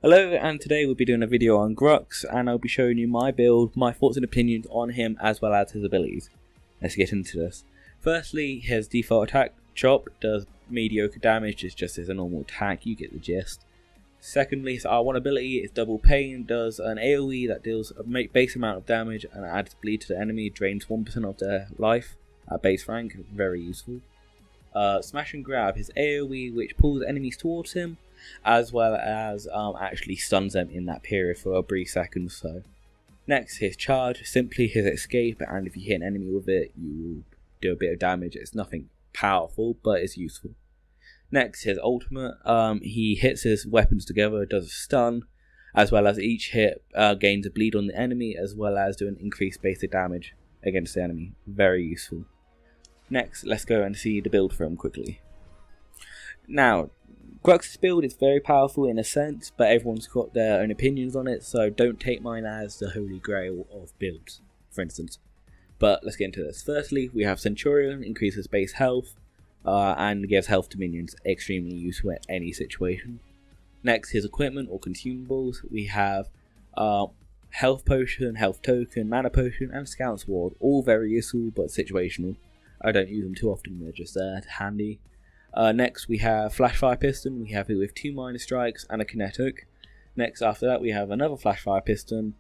Hello, and today we'll be doing a video on Grux, and I'll be showing you my build, my thoughts and opinions on him, as well as his abilities. Let's get into this. Firstly, his default attack, Chop, does mediocre damage. It's just as a normal attack, you get the gist. Secondly, his R1 ability is Double Pain, does an AoE that deals a base amount of damage and adds bleed to the enemy, drains 1% of their life at base rank, very useful. Smash and Grab, his AoE which pulls enemies towards him, as well as actually stuns them in that period for a brief second or so. Next, his Charge, simply his escape, and if you hit an enemy with it, you do a bit of damage. It's nothing powerful, but it's useful. Next, his ultimate, he hits his weapons together, does a stun, as well as each hit gains a bleed on the enemy, as well as doing increased basic damage against the enemy. Very useful. Next, let's go and see the build for him quickly. Now, Grux's build is very powerful in a sense, but everyone's got their own opinions on it, so don't take mine as the holy grail of builds, for instance. But let's get into this. Firstly, we have Centurion, increases base health, and gives health to minions, extremely useful in any situation. Next, his equipment or consumables, we have health potion, health token, mana potion, and scout sword, all very useful but situational. I don't use them too often, they're just there, handy. Next we have Flash Fire Piston, we have it with 2 minor strikes and a kinetic. Next after that we have another Flash Fire Piston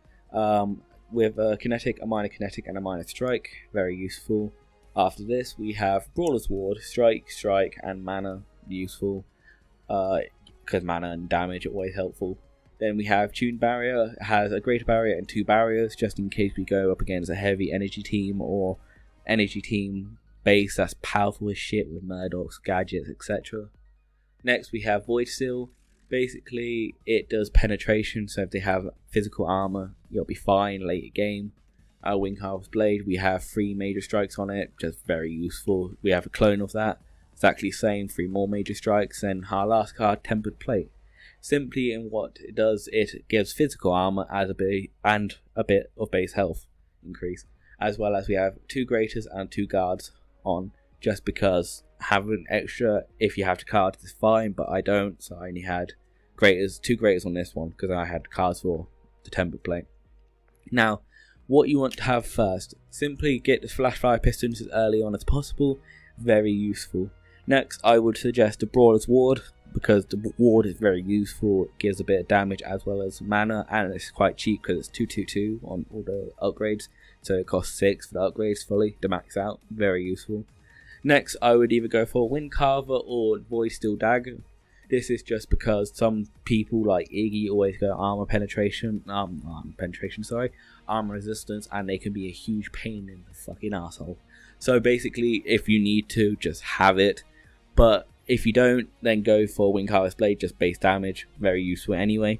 with a kinetic, a minor kinetic and a minor strike, very useful. After this we have Brawler's Ward, strike and mana, useful, because mana and damage are always helpful. Then we have Tune Barrier, it has a greater barrier and 2 barriers just in case we go up against a heavy energy team or energy team base that's powerful as shit with Murdochs, gadgets, etc. Next we have Void Seal. Basically it does penetration, so if they have physical armor you'll be fine late game. Wing Harvest Blade, we have 3 major strikes on it, just very useful. We have a clone of that, exactly the same, 3 more major strikes. And our last card, Tempered Plate. Simply in what it does, it gives physical armor as and a bit of base health increase, as well as we have 2 Graters and 2 Guards on, just because having extra if you have to card is fine, but I don't, so I only had 2 Graters on this one because I had cards for the Tempered Plate. Now, what you want to have first, simply get the Flash Fire Pistons as early on as possible, very useful. Next, I would suggest the Brawler's Ward, because the ward is very useful, it gives a bit of damage as well as mana, and it's quite cheap because it's 222 on all the upgrades, so it costs 6 for the upgrades fully to max out, very useful. Next, I would either go for Wind Carver or Void Steel Dagger. This is just because some people like Iggy always go armor resistance, and they can be a huge pain in the fucking asshole. So basically, if you need to, just have it, but if you don't, then go for Wing Harvest Blade, just base damage, very useful anyway.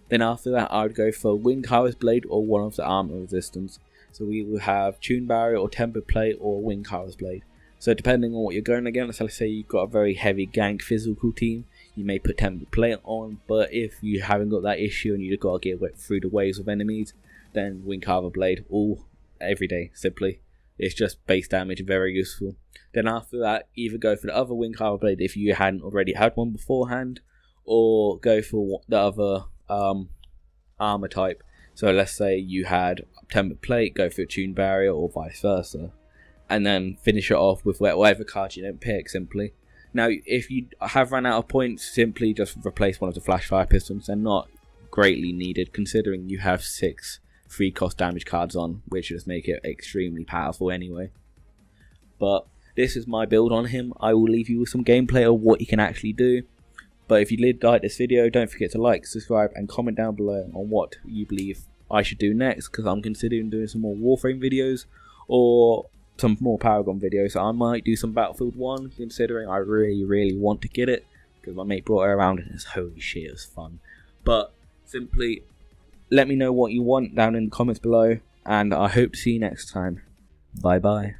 Then after that, I would go for Wing Harvest Blade or one of the armor resistance. So we will have Tune Barrier or Tempered Plate or Wing Harvest Blade. So depending on what you're going against, let's say you've got a very heavy gank physical team, you may put Tempered Plate on, but if you haven't got that issue and you've got to get through the waves of enemies, then Wing Harvest Blade all every day, simply. It's just base damage, very useful. Then after that, either go for the other Wing Harvest Blade if you hadn't already had one beforehand, or go for the other armor type. So let's say you had Tempered Plate, go for a Tune Barrier or vice versa. And then finish it off with whatever card you don't pick, simply. Now, if you have run out of points, simply just replace one of the Flash Fire Pistons. They're not greatly needed, considering you have 6 free cost damage cards on, which just make it extremely powerful anyway. But this is my build on him. I will leave you with some gameplay of what he can actually do. But if you did like this video, don't forget to like, subscribe and comment down below on what you believe I should do next, because I'm considering doing some more Warframe videos or some more Paragon videos. So I might do some Battlefield 1, considering I really want to get it, because my mate brought it around and it's holy shit, it was fun. But simply let me know what you want down in the comments below, and I hope to see you next time. Bye bye.